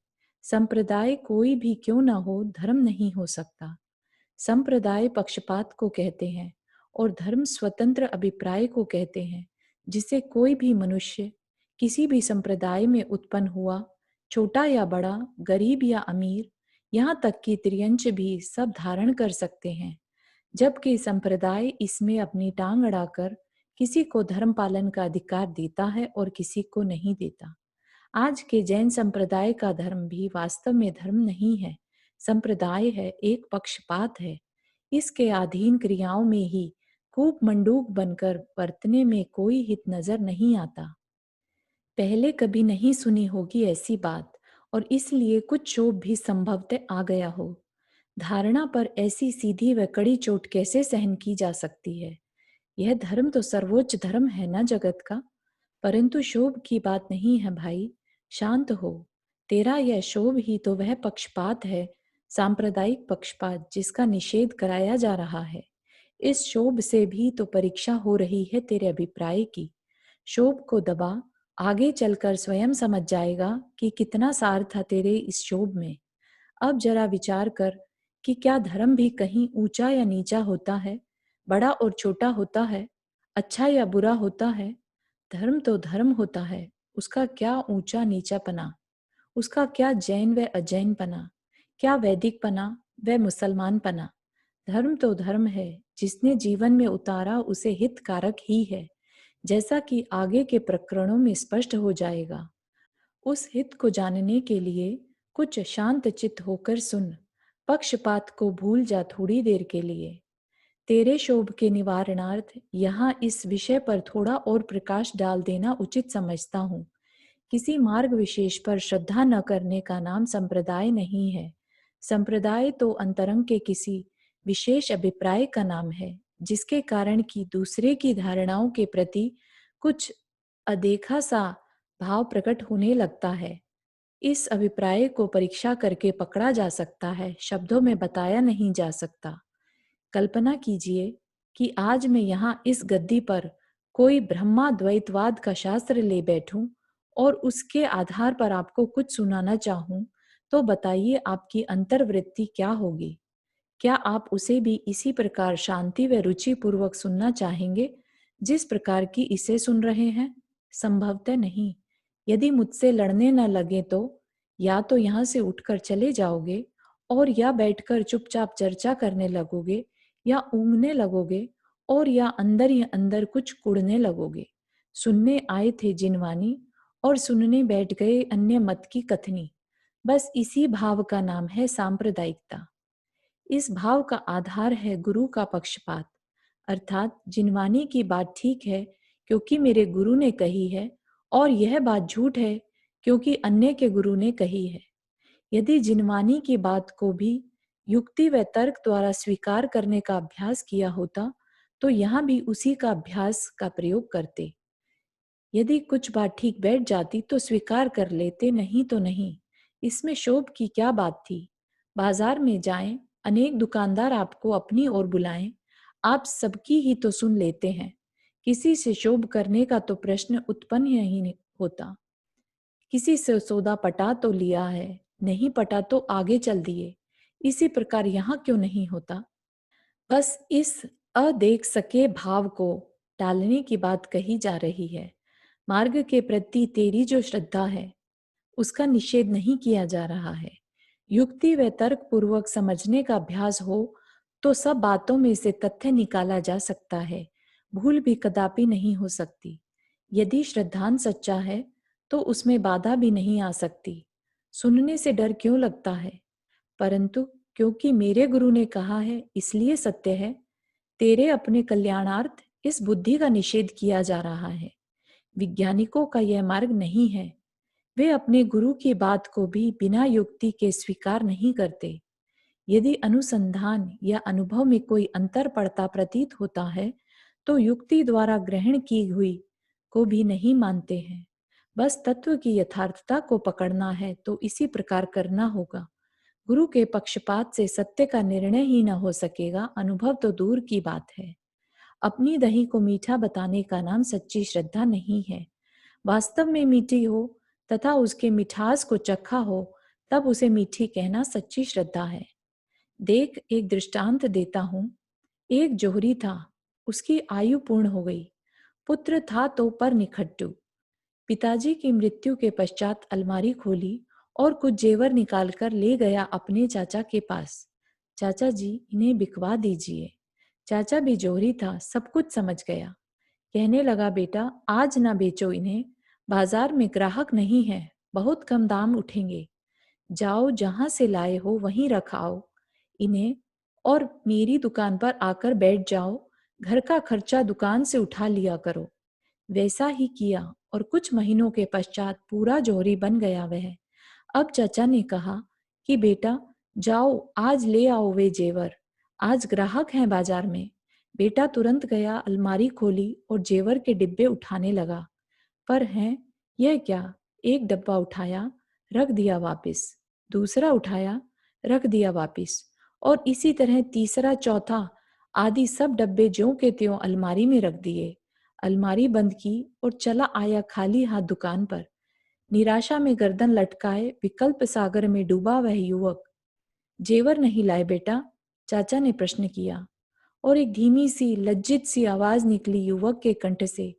संप्रदाय कोई भी क्यों न हो, धर्म नहीं हो सकता। संप्रदाय पक्षपात को कहते हैं और धर्म स्वतंत्र अभिप्राय को कहते हैं, जिसे कोई भी मनुष्य किसी भी संप्रदाय में उत्पन्न हुआ, छोटा या बड़ा, गरीब या अमीर, यहाँ तक कि त्रियंच भी सब धारण कर सकते हैं, जबकि संप्रदाय इसमें अपनी टांग अड़ाकर किसी को धर्म पालन का अधिकार देता है और किसी को नहीं देता। आज के जैन संप्रदाय का धर्म भी वास्तव में धर्म नहीं है, संप्रदाय है, एक पक्षपात है। इसके अधीन क्रियाओं में ही कूप मंडूक बनकर बरतने में कोई हित नजर नहीं आता। पहले कभी नहीं सुनी होगी ऐसी बात, और इसलिए कुछ क्षोभ भी संभवतः आ गया हो। धारणा पर ऐसी सीधी व कड़ी चोट कैसे सहन की जा सकती है? यह धर्म तो सर्वोच्च धर्म है ना जगत का। परंतु शोभ की बात नहीं है भाई, शांत हो। तेरा यह शोभ ही तो वह पक्षपात है, सांप्रदायिक पक्षपात, जिसका निषेध कराया जा रहा है। इस शोभ से भी तो परीक्षा हो रही है तेरे अभिप्राय की। शोभ को दबा, आगे चलकर स्वयं समझ जाएगा कि कितना सार था तेरे इस शोभ में। अब जरा विचार कर कि क्या धर्म भी कहीं ऊंचा या नीचा होता है, बड़ा और छोटा होता है, अच्छा या बुरा होता है? धर्म तो धर्म होता है, उसका क्या ऊंचा नीचापना, उसका क्या जैन व अजैनपना, क्या वैदिकपना व मुसलमानपना। धर्म तो धर्म है, जिसने जीवन में उतारा उसे हितकारक ही है, जैसा कि आगे के प्रकरणों में स्पष्ट हो जाएगा। उस हित को जानने के लिए कुछ शांत चित्त होकर सुन, पक्षपात को भूल जा थोड़ी देर के लिए। तेरे शोभ के निवारणार्थ यहाँ इस विषय पर थोड़ा और प्रकाश डाल देना उचित समझता हूँ। किसी मार्ग विशेष पर श्रद्धा न करने का नाम संप्रदाय नहीं है। संप्रदाय तो अंतरंग के किसी विशेष अभिप्राय का नाम है, जिसके कारण कि दूसरे की धारणाओं के प्रति कुछ अदेखा सा भाव प्रकट होने लगता है। इस अभिप्राय को परीक्षा करके पकड़ा जा सकता है, शब्दों में बताया नहीं जा सकता। कल्पना कीजिए कि आज मैं यहाँ इस गद्दी पर कोई ब्रह्माद्वैतवाद का शास्त्र ले बैठूं और उसके आधार पर आपको कुछ सुनाना चाहूं, तो बताइए आपकी अंतर्वृत्ति क्या होगी? क्या आप उसे भी इसी प्रकार शांति व रुचि पूर्वक सुनना चाहेंगे जिस प्रकार की इसे सुन रहे हैं? संभवतः नहीं। यदि मुझसे लड़ने न लगे तो या तो यहाँ से उठकर चले जाओगे और या बैठकर चुपचाप चर्चा करने लगोगे, या ऊँघने लगोगे, और या अंदर ही अंदर कुछ कुढ़ने लगोगे। सुनने आए थे जिनवानी और सुनने बैठ गए अन्य मत की कथनी। बस इसी भाव का नाम है सांप्रदायिकता। इस भाव का आधार है गुरु का पक्षपात, अर्थात जिनवानी की बात ठीक है क्योंकि मेरे गुरु ने कही है, और यह बात झूठ है क्योंकि अन्य के गुरु ने कही है। यदि जिनवानी की बात को भी युक्ति व तर्क द्वारा स्वीकार करने का अभ्यास किया होता, तो यहाँ भी उसी का अभ्यास का प्रयोग करते। यदि कुछ बात ठीक बैठ जाती तो स्वीकार कर लेते, नहीं तो नहीं। इसमें शोभ की क्या बात थी? बाजार में जाएं, अनेक दुकानदार आपको अपनी ओर बुलाएं, आप सबकी ही तो सुन लेते हैं। किसी से शोभ करने का तो प्रश्न उत्पन्न ही नहीं होता। किसी से सौदा पटा तो लिया है, नहीं पटा तो आगे चल दिए। इसी प्रकार यहाँ क्यों नहीं होता? बस इस अदेख सके भाव को टालने की बात कही जा रही है। मार्ग के प्रति तेरी जो श्रद्धा है, उसका निषेध नहीं किया जा रहा है। युक्ति व तर्क पूर्वक समझने का अभ्यास हो तो सब बातों में से तथ्य निकाला जा सकता है, भूल भी कदापि नहीं हो सकती। यदि श्रद्धान सच्चा है तो उसमें बाधा भी नहीं आ सकती। सुनने से डर क्यों लगता है? परंतु क्योंकि मेरे गुरु ने कहा है इसलिए सत्य है। तेरे अपने कल्याणार्थ इस बुद्धि का निषेध किया जा रहा है। विज्ञानिकों का यह मार्ग नहीं है। वे अपने गुरु की बात को भी बिना युक्ति के स्वीकार नहीं करते। यदि अनुसंधान या अनुभव में कोई अंतर पड़ता प्रतीत होता है तो युक्ति द्वारा ग्रहण की हुई को भी नहीं मानते हैं। बस तत्व की यथार्थता को पकड़ना है तो इसी प्रकार करना होगा। गुरु के पक्षपात से सत्य का निर्णय ही न हो सकेगा, अनुभव तो दूर की बात है। अपनी दही को मीठा बताने का नाम सच्ची श्रद्धा नहीं है। वास्तव में मीठी हो तथा उसके मिठास को चखा हो, तब उसे मीठी कहना सच्ची श्रद्धा है। देख, एक दृष्टांत देता हूं। एक जोहरी था, उसकी आयु पूर्ण हो गई। पुत्र था तो पर निखट्टू। पिताजी की मृत्यु के पश्चात अलमारी खोली और कुछ जेवर निकालकर ले गया अपने चाचा के पास। चाचा जी, इन्हें बिकवा दीजिए। चाचा भी जोहरी था, सब कुछ समझ गया। कहने लगा, बेटा आज ना बेचो इन्हें, बाजार में ग्राहक नहीं है, बहुत कम दाम उठेंगे। जाओ, जहां से लाए हो वहीं रखाओ इन्हें, और मेरी दुकान पर आकर बैठ जाओ। घर का खर्चा दुकान से उठा लिया करो। वैसा ही किया और कुछ महीनों के पश्चात पूरा जोहरी बन गया वह। अब चाचा ने कहा कि बेटा जाओ, आज ले आओ वे जेवर, आज ग्राहक हैं बाजार में। बेटा तुरंत गया, अलमारी खोली और जेवर के डिब्बे उठाने लगा। पर हैं, यह क्या? एक डब्बा उठाया, रख दिया वापिस। दूसरा उठाया, रख दिया वापिस। और इसी तरह तीसरा, चौथा, आदि सब डब्बे ज्यों के त्यों अलमारी में रख दिए। अलमारी बंद की और चला आया खाली हाथ दुकान पर। निराशा में गर्दन लटकाए विकल्प सागर में डूबा वह युवक। जेवर नहीं लाए बेटा? चाचा ने प्रश्न किया, और एक धीमी सी लज्जित सी आवाज निकली युवक के कंठ से,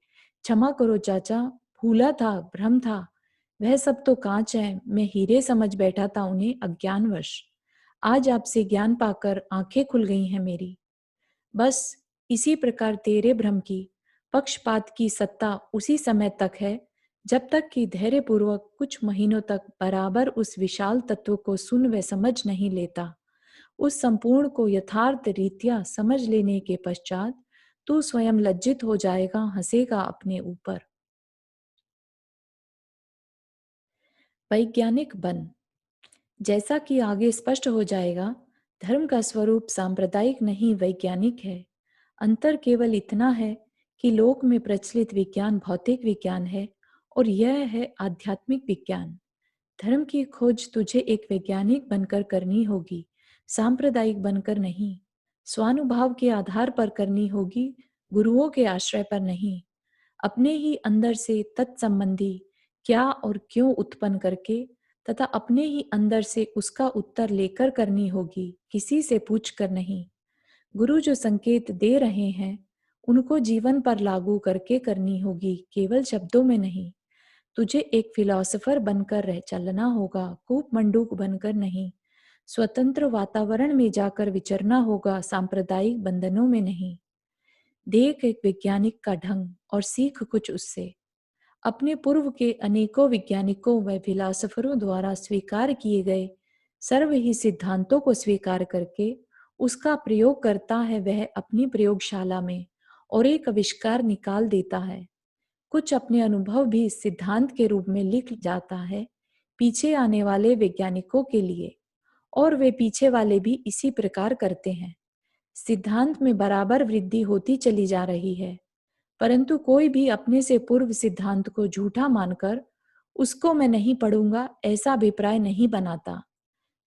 क्षमा करो चाचा, भूला था, भ्रम था। वह सब तो कांच है, मैं हीरे समझ बैठा था उन्हें अज्ञानवश। आज आपसे ज्ञान पाकर आंखें खुल गई हैं मेरी। बस इसी प्रकार तेरे भ्रम की, पक्षपात की सत्ता उसी समय तक है जब तक कि धैर्यपूर्वक कुछ महीनों तक बराबर उस विशाल तत्व को सुन व समझ नहीं लेता। उस संपूर्ण को यथार्थ रीत्या समझ लेने के पश्चात तू स्वयं लज्जित हो जाएगा, हंसेगा अपने ऊपर। वैज्ञानिक बन। जैसा कि आगे स्पष्ट हो जाएगा, धर्म का स्वरूप सांप्रदायिक नहीं वैज्ञानिक है। अंतर केवल इतना है कि लोक में प्रचलित विज्ञान भौतिक विज्ञान है और यह है आध्यात्मिक विज्ञान। धर्म की खोज तुझे एक वैज्ञानिक बनकर करनी होगी, सांप्रदायिक बनकर नहीं। स्वानुभाव के आधार पर करनी होगी, गुरुओं के आश्रय पर नहीं। अपने ही अंदर से तत्संबंधी क्या और क्यों उत्पन्न करके तथा अपने ही अंदर से उसका उत्तर लेकर करनी होगी, किसी से पूछकर नहीं। गुरु जो संकेत दे रहे हैं उनको जीवन पर लागू करके करनी होगी, केवल शब्दों में नहीं। तुझे एक फिलोसोफर बनकर रह चलना होगा, कूप मंडूक बनकर नहीं। स्वतंत्र वातावरण में जाकर विचरना होगा, सांप्रदायिक बंधनों में नहीं। देख एक वैज्ञानिक का ढंग और सीख कुछ उससे। अपने पूर्व के अनेकों वैज्ञानिकों व फिलोसोफरों द्वारा स्वीकार किए गए सर्वहित सिद्धांतों को स्वीकार करके उसका प्रयोग करता है वह अपनी प्रयोगशाला में और एक आविष्कार निकाल देता है। कुछ अपने अनुभव भी इस सिद्धांत के रूप में लिख जाता है पीछे आने वाले वैज्ञानिकों के लिए, और वे पीछे वाले भी इसी प्रकार करते हैं। सिद्धांत में बराबर वृद्धि होती चली जा रही है, परंतु कोई भी अपने से पूर्व सिद्धांत को झूठा मानकर उसको मैं नहीं पढ़ूंगा ऐसा अभिप्राय नहीं बनाता।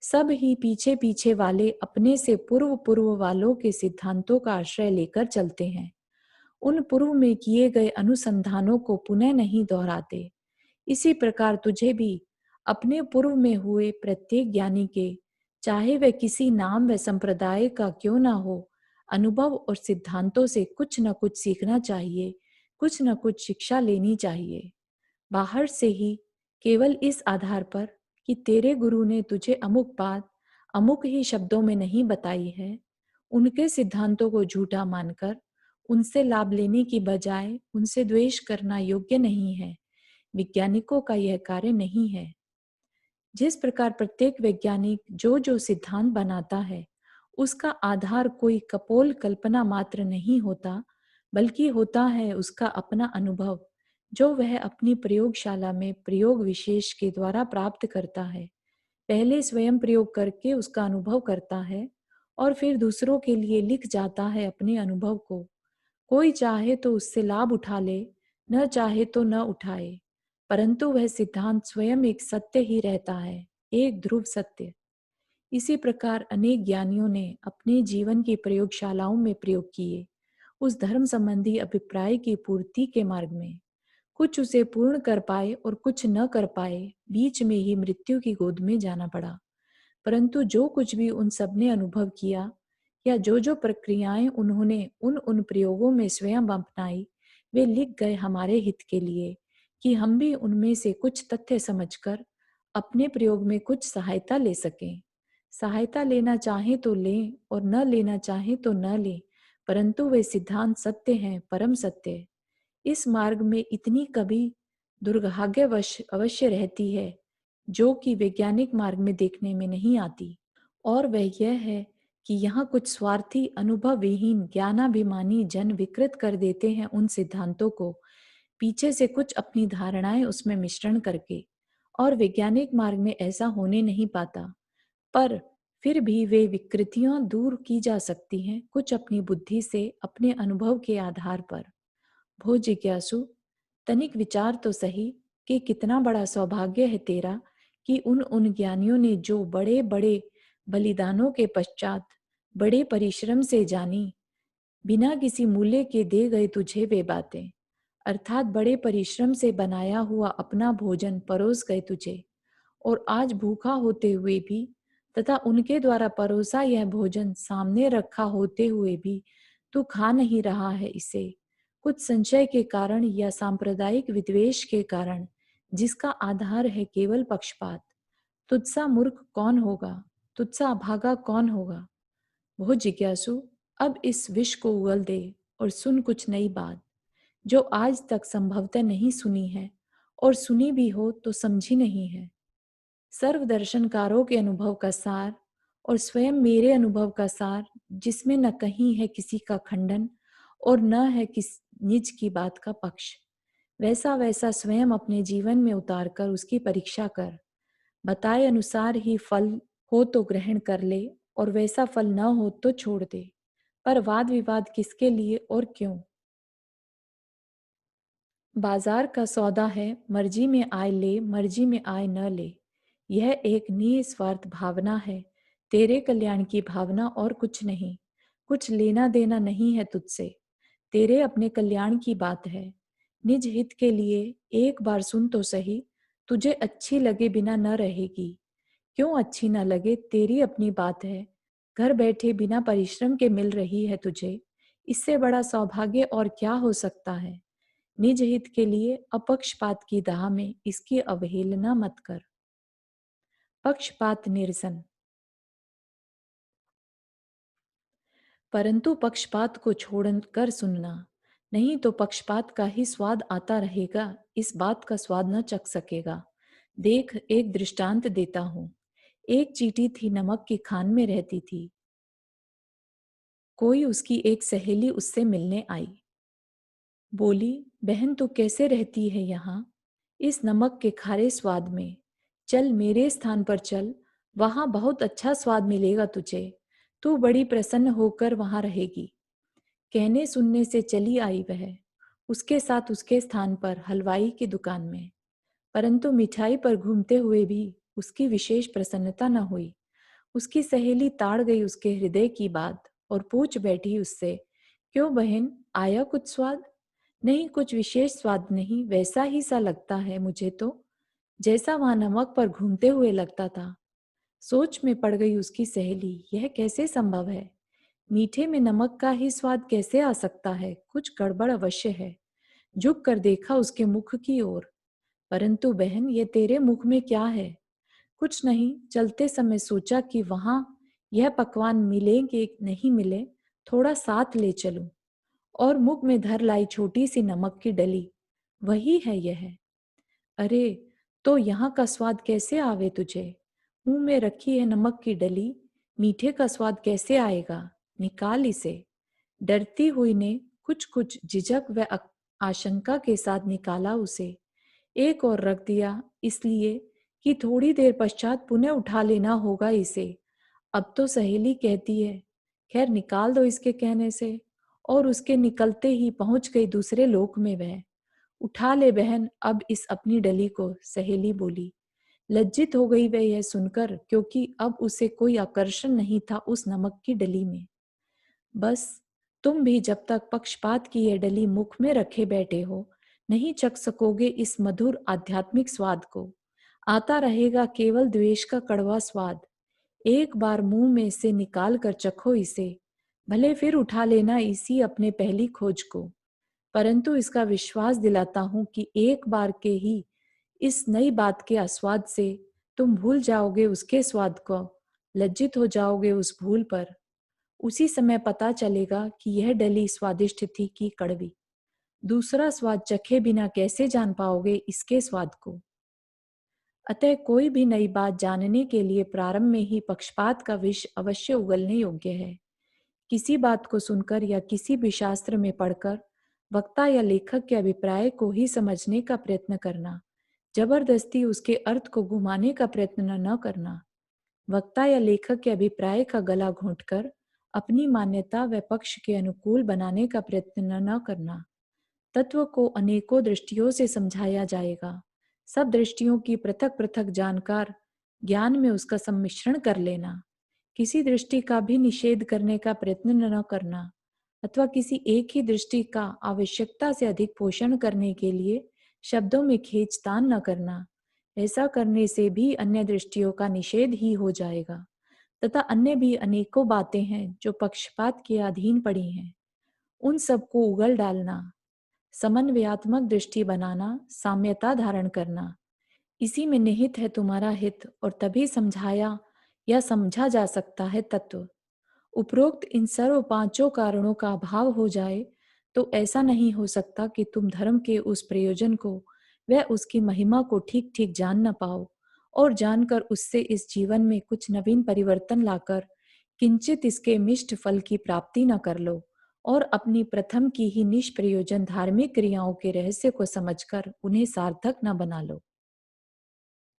सब ही पीछे पीछे वाले अपने से पूर्व पूर्व वालों के सिद्धांतों का आश्रय लेकर चलते हैं। उन पूर्व में किए गए अनुसंधानों को पुनः नहीं दोहराते। इसी प्रकार तुझे भी अपने पूर्व में हुए प्रत्येक ज्ञानी के, चाहे वह किसी नाम व संप्रदाय का क्यों ना हो, अनुभव और सिद्धांतों से कुछ न कुछ सीखना चाहिए, कुछ न कुछ शिक्षा लेनी चाहिए। बाहर से ही केवल इस आधार पर कि तेरे गुरु ने तुझे अमुक बात अमुक ही शब्दों में नहीं बताई है, उनके सिद्धांतों को झूठा मानकर उनसे लाभ लेने की बजाय उनसे द्वेष करना योग्य नहीं है। वैज्ञानिकों का यह कार्य नहीं है। जिस प्रकार प्रत्येक वैज्ञानिक जो जो सिद्धांत बनाता है उसका आधार कोई कपोल कल्पना मात्र नहीं होता, बल्कि होता है उसका अपना अनुभव जो वह अपनी प्रयोगशाला में प्रयोग विशेष के द्वारा प्राप्त करता है। पहले स्वयं प्रयोग करके उसका अनुभव करता है और फिर दूसरों के लिए लिख जाता है अपने अनुभव को। कोई चाहे तो उससे लाभ उठा ले, न चाहे तो न उठाए, परंतु वह सिद्धांत स्वयं एक सत्य ही रहता है, एक ध्रुव सत्य। इसी प्रकार अनेक ज्ञानियों ने अपने जीवन की प्रयोगशालाओं में प्रयोग किए उस धर्म संबंधी अभिप्राय की पूर्ति के मार्ग में। कुछ उसे पूर्ण कर पाए और कुछ न कर पाए, बीच में ही मृत्यु की गोद में जाना पड़ा। परंतु जो कुछ भी उन सब ने अनुभव किया या जो जो प्रक्रियाएं उन्होंने उन उन प्रयोगों में स्वयं अपनाई, वे लिख गए हमारे हित के लिए कि हम भी उनमें से कुछ तथ्य समझकर अपने प्रयोग में कुछ सहायता ले सकें। सहायता लेना चाहे तो लें और न लेना चाहे तो न लें, परंतु वे सिद्धांत सत्य हैं, परम सत्य। इस मार्ग में इतनी कभी दुर्भाग्यवश अवश्य रहती है जो कि वैज्ञानिक मार्ग में देखने में नहीं आती, और वह यह है कि यहाँ कुछ स्वार्थी अनुभव विहीन ज्ञानाभिमानी जन विकृत कर देते हैं उन सिद्धांतों को, पीछे से कुछ अपनी धारणाएं उसमें मिश्रण करके। और वैज्ञानिक मार्ग में ऐसा होने नहीं पाता, पर फिर भी वे विकृतियां दूर की जा सकती हैं कुछ अपनी बुद्धि से, अपने अनुभव के आधार पर। भो जिज्ञासु, तनिक विचार तो सही कि कितना बड़ा सौभाग्य है तेरा कि उन उन ज्ञानियों ने जो बड़े बड़े बलिदानों के पश्चात बड़े परिश्रम से जानी, बिना किसी मूल्य के दे गए तुझे वे बातें, अर्थात बड़े परिश्रम से बनाया हुआ अपना भोजन परोस गए तुझे। और आज भूखा होते हुए भी तथा उनके द्वारा परोसा यह भोजन सामने रखा होते हुए भी तू खा नहीं रहा है इसे, कुछ संशय के कारण या सांप्रदायिक विद्वेष के कारण, जिसका आधार है केवल पक्षपात। तुझसा मूर्ख कौन होगा, तुझसा अभागा कौन होगा। वो जिज्ञासु, अब इस विष को उगल दे और सुन कुछ नई बात जो आज तक संभवतः नहीं सुनी है, और सुनी भी हो तो समझी नहीं है। सर्व दर्शनकारों के अनुभव का सार और स्वयं मेरे अनुभव का सार, जिसमें न कहीं है किसी का खंडन और न है किस निज की बात का पक्ष, वैसा वैसा स्वयं अपने जीवन में उतार कर उसकी परीक्षा कर, बताए अनुसार ही फल हो तो ग्रहण कर ले और वैसा फल न हो तो छोड़ दे। पर वाद विवाद किसके लिए और क्यों। बाजार का सौदा है, मर्जी में आए ले, मर्जी में आए न ले। यह एक निस्वार्थ भावना है, तेरे कल्याण की भावना और कुछ नहीं। कुछ लेना देना नहीं है तुझसे, तेरे अपने कल्याण की बात है। निज हित के लिए एक बार सुन तो सही, तुझे अच्छी लगे बिना न रहेगी। क्यों अच्छी न लगे, तेरी अपनी बात है। घर बैठे बिना परिश्रम के मिल रही है तुझे, इससे बड़ा सौभाग्य और क्या हो सकता है। निज हित के लिए अपक्षपात की दाह में इसकी अवहेलना मत कर। पक्षपात निरसन। परंतु पक्षपात को छोड़कर सुनना, नहीं तो पक्षपात का ही स्वाद आता रहेगा, इस बात का स्वाद न चख सकेगा। देख, एक दृष्टांत देता हूं। एक चींटी थी, नमक की खान में रहती थी। कोई उसकी एक सहेली उससे मिलने आई। बोली, बहन तू कैसे रहती है यहाँ, इस नमक के खारे स्वाद में? चल मेरे स्थान पर चल, वहां बहुत अच्छा स्वाद मिलेगा तुझे। तू बड़ी प्रसन्न होकर वहां रहेगी। कहने सुनने से चली आई वह उसके साथ उसके स्थान पर हलवाई की दुकान में। परंतु मिठाई पर घूमते हुए भी उसकी विशेष प्रसन्नता न हुई। उसकी सहेली ताड़ गई उसके हृदय की बात और पूछ बैठी उससे, क्यों बहन, आया कुछ स्वाद? नहीं, कुछ विशेष स्वाद नहीं, वैसा ही सा लगता है मुझे तो, जैसा वहां नमक पर घूमते हुए लगता था। सोच में पड़ गई उसकी सहेली, यह कैसे संभव है? मीठे में नमक का ही स्वाद कैसे आ सकता है? कुछ गड़बड़ अवश्य है। झुक कर देखा उसके मुख की ओर। परंतु बहन, ये तेरे मुख में क्या है? कुछ नहीं। चलते समय सोचा कि वहां यह पकवान मिले कि नहीं मिले, थोड़ा साथ ले चलूं। और मुख में धर लाई छोटी सी नमक की डली। वही है यह। अरे, तो यहाँ का स्वाद कैसे आवे तुझे? मुंह में रखी है नमक की डली, मीठे का स्वाद कैसे आएगा? निकाल इसे। डरती हुई ने कुछ कुछ झिझक व आशंका के साथ निकाला उसे। एक और रख दिया, इसलिए कि थोड़ी देर पश्चात पुनः उठा लेना होगा इसे। अब तो सहेली कहती है, खैर निकाल दो इसके कहने से। और उसके निकलते ही पहुंच गई दूसरे लोक में वह। उठा ले बहन अब इस अपनी डली को, सहेली बोली। लज्जित हो गई वह यह सुनकर, क्योंकि अब उसे कोई आकर्षण नहीं था उस नमक की डली में। बस, तुम भी जब तक पक्षपात की यह डली मुख में रखे बैठे हो, नहीं चख सकोगे इस मधुर आध्यात्मिक स्वाद को। आता रहेगा केवल द्वेष का कड़वा स्वाद। एक बार मुंह में से निकाल कर चखो इसे, भले फिर उठा लेना इसी अपने पहली खोज को। परंतु इसका विश्वास दिलाता हूं कि एक बार के ही इस नई बात के आस्वाद से तुम भूल जाओगे उसके स्वाद को, लज्जित हो जाओगे उस भूल पर। उसी समय पता चलेगा कि यह डली स्वादिष्ट थी कि कड़वी। दूसरा स्वाद चखे बिना कैसे जान पाओगे इसके स्वाद को? अतः कोई भी नई बात जानने के लिए प्रारंभ में ही पक्षपात का विष अवश्य उगलने योग्य है। किसी बात को सुनकर या किसी भी शास्त्र में पढ़कर वक्ता या लेखक के अभिप्राय को ही समझने का प्रयत्न करना, जबरदस्ती उसके अर्थ को घुमाने का प्रयत्न न करना। वक्ता या लेखक के अभिप्राय का गला घोंटकर अपनी मान्यता व पक्ष के अनुकूल बनाने का प्रयत्न न करना। तत्व को अनेकों दृष्टियों से समझाया जाएगा। सब दृष्टियों की पृथक पृथक जानकार ज्ञान में उसका सम्मिश्रण कर लेना। किसी दृष्टि का भी निषेध करने का प्रयत्न न करना, अथवा किसी एक ही दृष्टि का आवश्यकता से अधिक पोषण करने के लिए शब्दों में खींचतान न करना। ऐसा करने से भी अन्य दृष्टियों का निषेध ही हो जाएगा, तथा अन्य भी अनेकों बातें हैं जो पक्षपात के अधीन पड़ी हैं, उन सबको उगल डालना, समन्वयात्मक दृष्टि बनाना, साम्यता धारण करना। इसी में निहित है तुम्हारा हित, और तभी समझाया या समझा जा सकता है तत्व। उपरोक्त इन सर्व पांचों कारणों का अभाव हो जाए तो ऐसा नहीं हो सकता कि तुम धर्म के उस प्रयोजन को व उसकी महिमा को ठीक ठीक जान न पाओ, और जानकर उससे इस जीवन में कुछ नवीन परिवर्तन लाकर किंचित इसके मिष्ट फल की प्राप्ति न कर लो, और अपनी प्रथम की ही निष्प्रयोजन धार्मिक क्रियाओं के रहस्य को समझकर उन्हें सार्थक न बना लो।